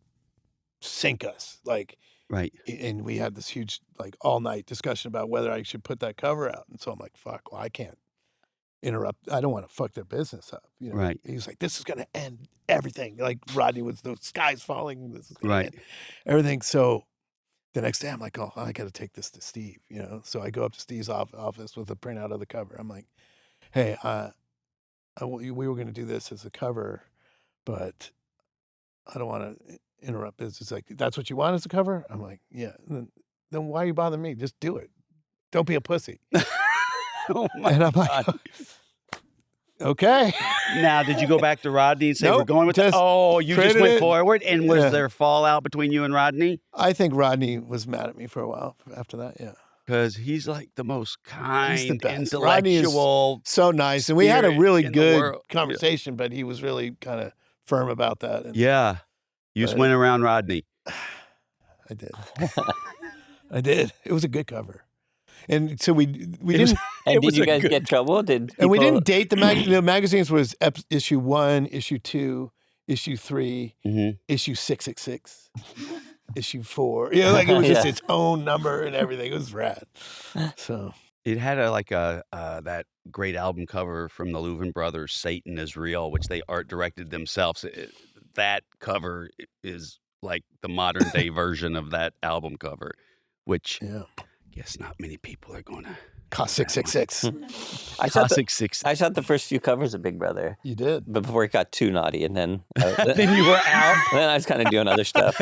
sink us." Like, Right. and we had this huge like all night discussion about whether I should put that cover out. And so I'm like, "Fuck, well, I can't interrupt. I don't want to fuck their business up." Right. He was like, "This is going to end everything." Like Rodney was, the sky's falling. This is gonna Right. end everything. So the next day I'm like, "Oh, I got to take this to Steve," So I go up to Steve's office with a printout of the cover. I'm like, "Hey, we were going to do this as a cover, but I don't want to interrupt this." It's like, "That's what you want as a cover?" I'm like, "Yeah." Then why are you bothering me? Just do it. Don't be a pussy. Oh my And I'm God. like, "Okay." Now, did you go back to Rodney and say, Nope, we're going with just Oh, you just traded went it. forward? And was Yeah. there fallout between you and Rodney? I think Rodney was mad at me for a while after that. Yeah. Because he's like the most kind, best. Rodney is intellectual. So nice. And we had a Spirit really in the good world. Yeah. conversation, but he was really kind of firm about that. And Yeah. You just But- went around Rodney. I did. I did. It was a good cover. And so we It didn't was- And It was did you a guys good- get trouble? Did and we people- didn't date the magazines was issue 1, issue 2, issue 3, Mhm. issue 666, issue 4. Like it was just Yeah. its own number and everything. It was rad. So It had that great album cover from the Louvin brothers, "Satan is Real," which they art directed themselves. That cover is like the modern day version of that album cover, which yeah. I guess not many people are going to. Cost 666. I shot the, Classic six. I shot the first few covers of Big Brother, You did. but before it got too naughty, and then Then you were out. then I was kind of doing other stuff.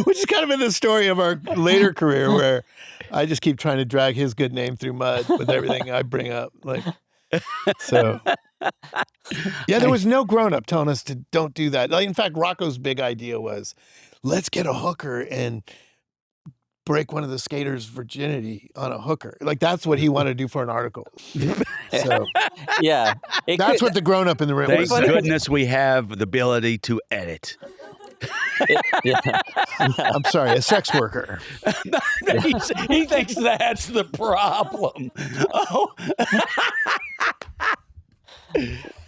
Which is kind of in the story of our later career where I just keep trying to drag his good name through mud with everything I bring up. Like, so yeah, there was no grown up telling us to don't do that. Like, in fact, Rocco's big idea was, let's get a hooker and break one of the skaters' virginity on a hooker. Like, that's what he wanted to do for an article. So Yeah. that's what the grown up in the room Thank was. goodness we have the ability to edit. Yeah. I'm sorry, a sex worker. He thinks that's the problem. Oh.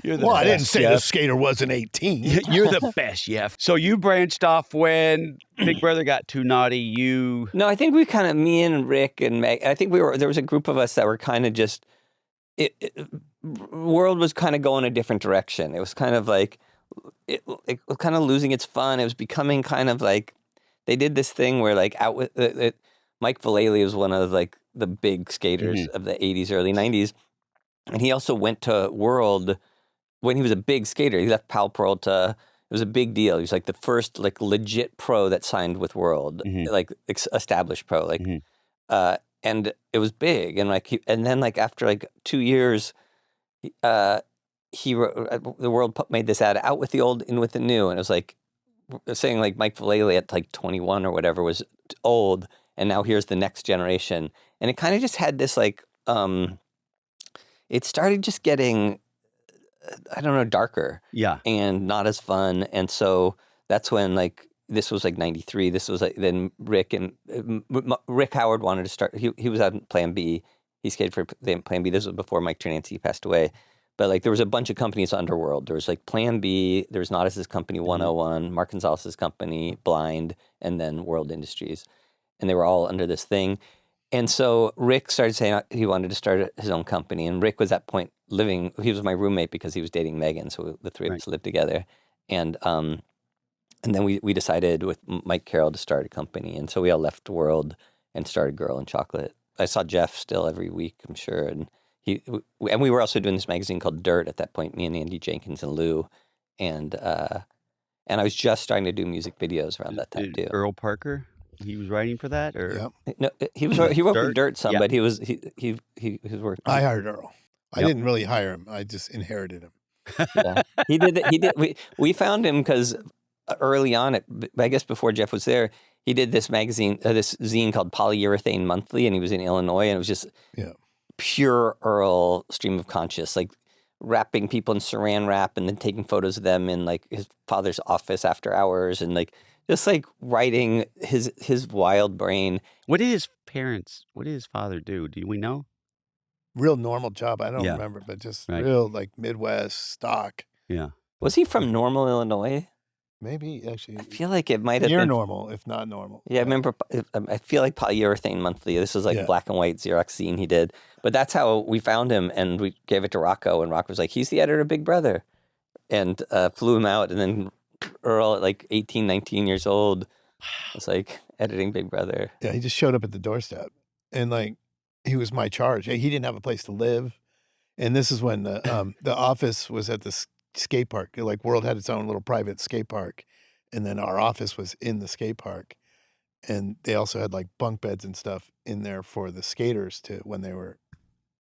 You're the Well, I didn't best, say the Jeff. skater wasn't 18. You're the best, Jeff. So you branched off when Big Brother got too naughty. No, I think we kind of, me and Rick and Meg, I think there was a group of us that were kind of just, world was kind of going a different direction. It was kind of like, it was kind of losing its fun. It was becoming kind of like, they did this thing where like out with, Mike Vallely was one of like the big skaters of the 80s, early 90s. And he also went to World when he was a big skater. He left Pal Peralta. It was a big deal. He was like the first like legit pro that signed with World, like established pro. Like, and it was big. And like, and then like after like 2 years, the World made this ad, out with the old, in with the new, and it was like saying like Mike Vallely at like 21 or whatever was old, and now here's the next generation. And it kind of just had this like. It started just getting, I don't know, darker. Yeah. And not as fun. And so that's when, like, this was like 93. This was like, then Rick Howard wanted to start, he was on Plan B. He skated for Plan B. This was before Mike Ternancy passed away. But like, there was a bunch of companies Underworld. There was like Plan B, there was Naudis' company, 101, Mark Gonzalez's company, Blind, and then World Industries. And they were all under this thing. And so Rick started saying he wanted to start his own company. And Rick was at that point he was my roommate because he was dating Megan. So the three of us lived together. And then we decided with Mike Carroll to start a company. And so we all left World and started Girl and Chocolate. I saw Jeff still every week, I'm sure. And we were also doing this magazine called Dirt at that point, me and Andy Jenkins and Lou. And I was just starting to do music videos around that time too. Earl Parker? He was writing for that, or no? He worked for Dirt some, but he was working. I hired Earl. I didn't really hire him. I just inherited him. Yeah. He did. We found him because early on, I guess before Jeff was there, he did this magazine, this zine called Polyurethane Monthly, and he was in Illinois, and it was just pure Earl stream of conscious, like wrapping people in saran wrap and then taking photos of them in like his father's office after hours, and like. Just like writing his wild brain. What did his father do? Do we know? Real normal job. I don't remember, but just real like Midwest stock. Yeah. Was he from Normal, Illinois? Maybe actually. I feel like it might have near been normal, if not normal. Yeah, I remember. I feel like Polyurethane Monthly. This was like a black and white Xerox zine he did. But that's how we found him, and we gave it to Rocco, and Rocco was like, "He's the editor of Big Brother," and flew him out, and then. Earl at like 18, 19 years old was like editing Big Brother. Yeah, he just showed up at the doorstep and like he was my charge. He didn't have a place to live. And this is when the office was at the skate park. Like World had its own little private skate park. And then our office was in the skate park. And they also had like bunk beds and stuff in there for the skaters when they were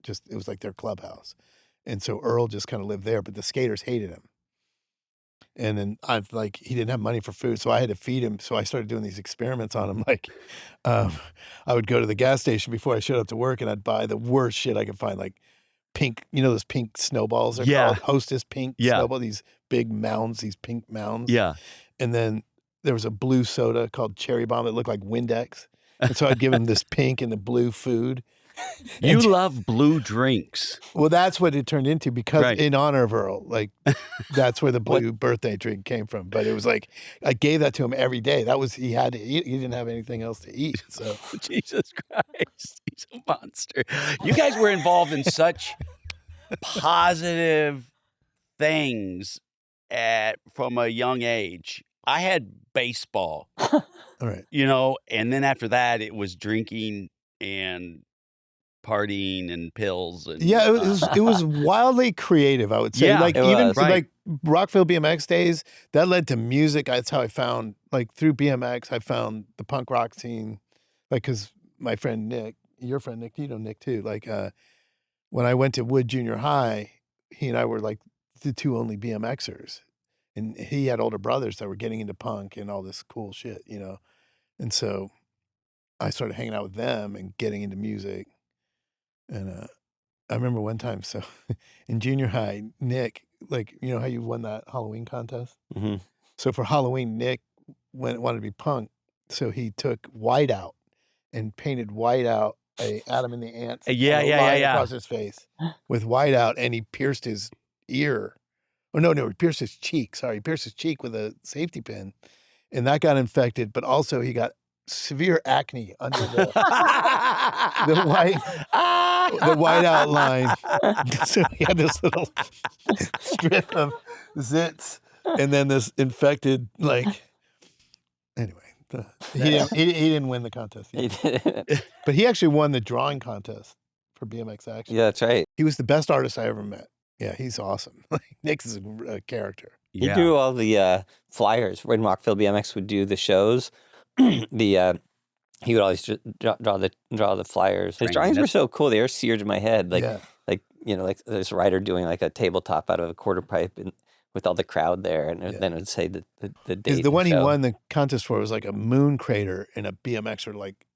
it was like their clubhouse. And so Earl just kind of lived there, but the skaters hated him. And then he didn't have money for food, so I had to feed him. So I started doing these experiments on him. Like, I would go to the gas station before I showed up to work, and I'd buy the worst shit I could find, like pink, those pink snowballs are called Hostess pink snowball, these big mounds, these pink mounds. Yeah. And then there was a blue soda called Cherry Bomb that looked like Windex. And so I'd give him this pink and the blue food. You love blue drinks. Well, that's what it turned into because in honor of Earl, like that's where the blue birthday drink came from. But it was like, I gave that to him every day. That was, he had to eat. He didn't have anything else to eat. So Jesus Christ, he's a monster. You guys were involved in such positive things from a young age. I had baseball, all right. And then after that it was drinking and partying and pills and Yeah, it was wildly creative, I would say. Yeah, like it even was. Right. like Rockville BMX days, that led to music. That's how I found like through BMX, I found the punk rock scene. Like because my friend Nick, your friend Nick, you know Nick too. Like when I went to Wood Junior High, he and I were like the two only BMXers, and he had older brothers that were getting into punk and all this cool shit, you know. And so I started hanging out with them and getting into music. And I remember one time, so in junior high, Nick, like, you know how you won that Halloween contest? hmm So for Halloween, Nick wanted to be punk. So he took white out and painted white out a Adam and the Ants Yeah, line yeah. across his face with white out, and he pierced his ear. Oh, no, he pierced his cheek. Sorry, he pierced his cheek with a safety pin, and that got infected, but also he got severe acne under the white outline. So he had this little strip of zits, and then this infected Anyway, he didn't win the contest, but he actually won the drawing contest for BMX Action. Yeah, that's right. He was the best artist I ever met. Yeah, he's awesome. Nick's is a character. He drew all the flyers when Rockville BMX would do the shows. He would always draw the flyers. His Right, drawings were that's- so cool; they were seared in my head. Like Yeah. like this writer doing like a tabletop out of a quarter pipe and with all the crowd there, and then it would say the date. Because the and one he show. won the contest for was like a moon crater and a BMXer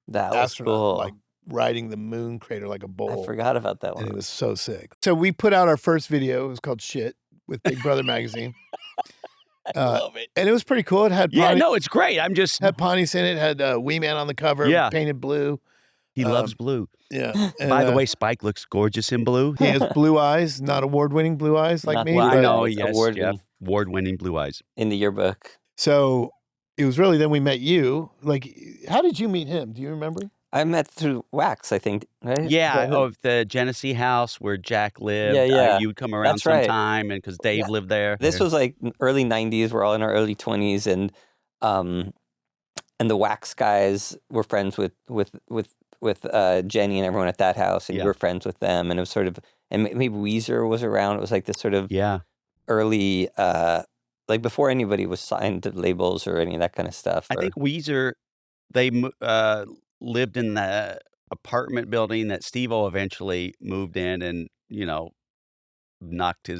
That was astronaut cool. like riding the moon crater like a bull. I forgot about that And it one. was so sick. So we put out our first video. It was called Shit with Big Brother magazine. I love it. And it was pretty cool. It had Yeah, Pontius, no, it's great. I'm just had Pontius in it, had Wee Man on the cover, Yeah. painted blue. he loves blue. Yeah. And, By the way, Spike looks gorgeous in blue. he has blue eyes, not award-winning blue eyes like Not me. well, I but- know, it's yes, award-winning. Jeff. Award-winning blue eyes. In the yearbook. So it was really then we met you. Like, how did you meet him? Do you remember? I met through Wax, I think, right? Yeah, Is that it? of the Genesee house where Jack lived. Yeah. You would come around That's right. sometime, and because Dave lived there. This was like early '90s. We're all in our early 20s, and the Wax guys were friends with Jenny and everyone at that house, and Yeah. we were friends with them. And it was sort of, and maybe Weezer was around. It was like this sort of yeah. early, like before anybody was signed to labels or any of that kind of stuff. I think Weezer, they lived in the apartment building that Steve-O eventually moved in, and knocked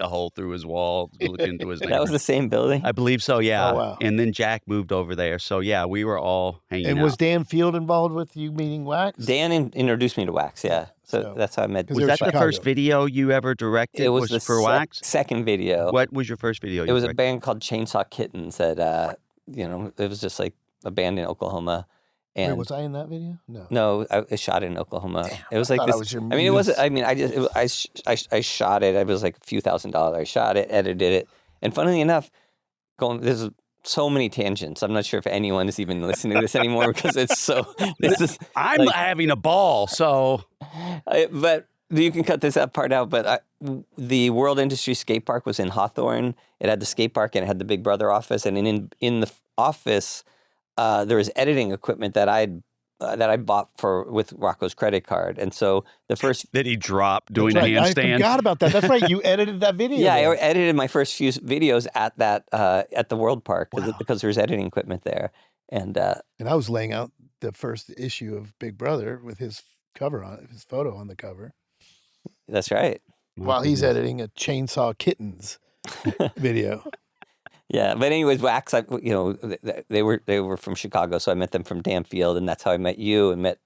a hole through his wall to look into his that was neighbor. the same building. I believe so, yeah. Oh, wow. And then Jack moved over there, so yeah, we were all hanging And out. was Dan Field involved with you meeting Wax? Dan introduced me to Wax. Yeah, so So- that's how I met. 'Cause Was they were that the Chicago. first video you ever directed? It was the for Wax? second video. What was your first video? It you was a directed? band called Chainsaw Kittens that it was just like a band in Oklahoma. Wait, And was I in that video? No. no, I shot it in Oklahoma. Damn, it was I like thought this. I was your I mean, it wasn't. muse. I mean, I shot it. It was like a few $1,000s. I shot it, edited it, and funnily enough, there's so many tangents. I'm not sure if anyone is even listening to this anymore because it's so. This is I'm like- having a ball, so but you can cut this part out. But the World Industry Skate Park was in Hawthorne. It had the skate park and it had the Big Brother office. And in the office, there was editing equipment that I bought with Rocco's credit card. And so the first, that he dropped doing That's a right. I handstand. forgot about that. That's right. You edited that video. yeah, I then. edited my first few videos at the World Park Wow. because there was editing equipment there. And And I was laying out the first issue of Big Brother with his cover on it, his photo on the cover, that's right. while he's editing a Chainsaw Kittens video. Yeah, but anyways, Wax, they were from Chicago, so I met them from Danfield, and that's how I met you and met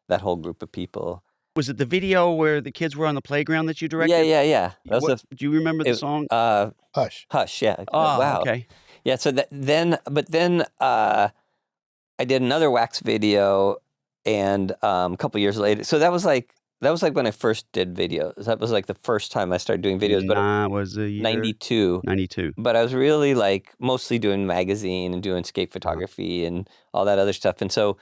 that whole group of people. Was it the video where the kids were on the playground that you directed? Yeah. That was Do you remember the song? Hush. Hush. Yeah. Oh, wow. okay. Yeah. So then I did another Wax video, and a couple years later. So that was like when I first did videos. That was like the first time I started doing videos. But was a year? 92. 92. But I was really like mostly doing magazine and doing skate photography and all that other stuff. And so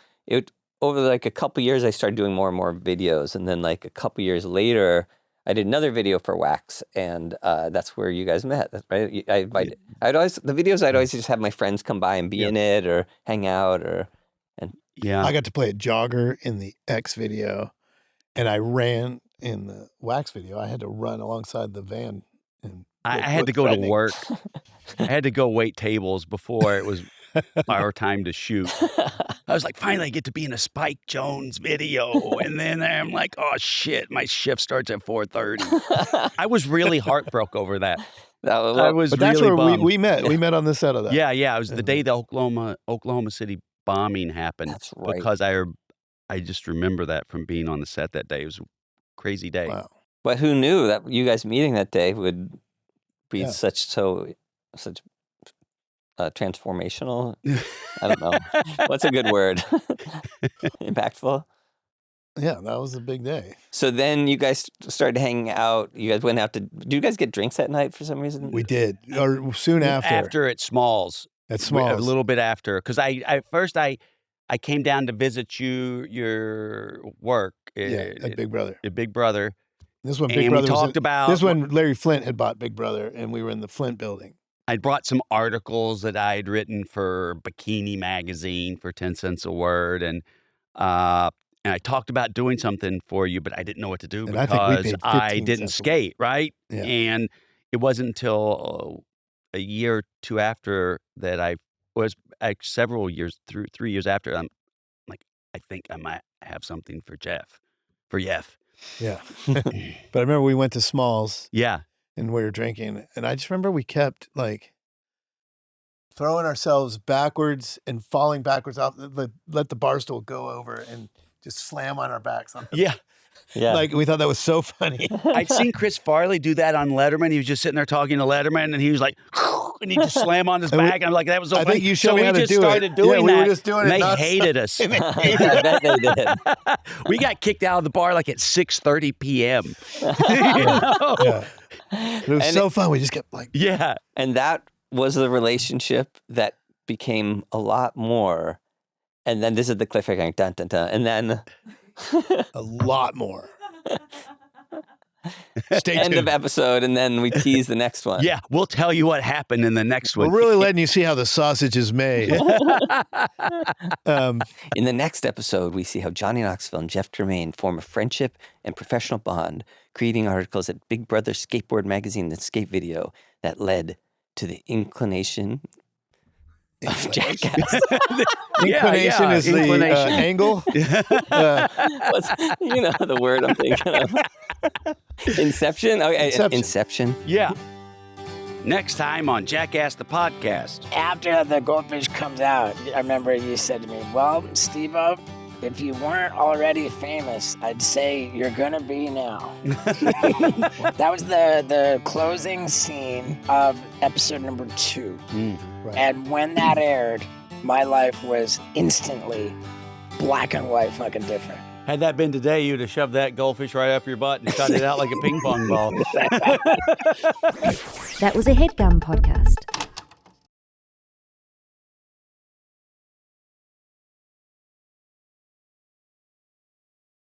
over like a couple years, I started doing more and more videos. And then like a couple years later, I did another video for Wax, and that's where you guys met, right? The videos I'd always just have my friends come by and be in it or hang out Yeah. I got to play a jogger in the X video, and I ran in the wax video. I had to run alongside the van. And I had to go to work. I had to go wait tables before it was our time to shoot. I was like, finally I get to be in a Spike Jonze video. And then I'm like, oh, shit, my shift starts at 4:30. I was really heartbroken over that. I was but that's really where bummed. we met. We met on the set of that. Yeah. It was the day the Oklahoma City bombing happened. That's right. Because I just remember that from being on the set that day. It was a crazy day. Wow. But who knew that you guys meeting that day would be such transformational? I don't know. What's a good word? Impactful? Yeah, that was a big day. So then you guys started hanging out. You guys went out to... Do you guys get drinks at night for some reason? We did. Or soon after. After at Smalls. At Smalls. A little bit after. Because I came down to visit your work. At Big Brother. At Big Brother. This one, Big Brother. This one, Larry Flint had bought Big Brother, and we were in the Flint building. I brought some articles that I had written for Bikini Magazine for 10 cents a word, and I talked about doing something for you, but I didn't know what to do because I didn't skate, right? Yeah. And it wasn't until a year or two after that several years, 3 years after, I'm like, I think I might have something for Jeff. Yeah. But I remember we went to Smalls. Yeah. And we were drinking. And I just remember we kept like throwing ourselves backwards and falling backwards off. Let the bar stool go over and just slam on our backs. Yeah. Like we thought that was so funny. I'd seen Chris Farley do that on Letterman. He was just sitting there talking to Letterman, and he was like, and he just slam on his back. And I'm like, that was so funny. I think you showed me how to do it. So we just started doing that. We were just doing and it. They hated us. I bet they did. We got kicked out of the bar like at 6:30 p.m. Yeah. It was so fun. We just kept like... Yeah. And that was the relationship that became a lot more. And then this is the cliffhanger. Dun, dun, dun. And then... a lot more. Stay tuned. End of episode, and then we tease the next one. Yeah, we'll tell you what happened in the next one. We're really letting you see how the sausage is made. In the next episode, we see how Johnny Knoxville and Jeff Tremaine form a friendship and professional bond, creating articles at Big Brother Skateboard Magazine and Skate Video that led to the inclination of Jackass. Inclination is the angle. What's, the word I'm thinking of. Inception? Okay, Inception. Yeah. Next time on Jackass the Podcast. After the goldfish comes out, I remember you said to me, well, Steve-O, if you weren't already famous, I'd say you're gonna be now. That was the closing scene of episode number 2. Right. And when that aired, my life was instantly black and white fucking different. Had that been today, you'd have shoved that goldfish right up your butt and shot it out like a ping pong ball. That was a HeadGum podcast.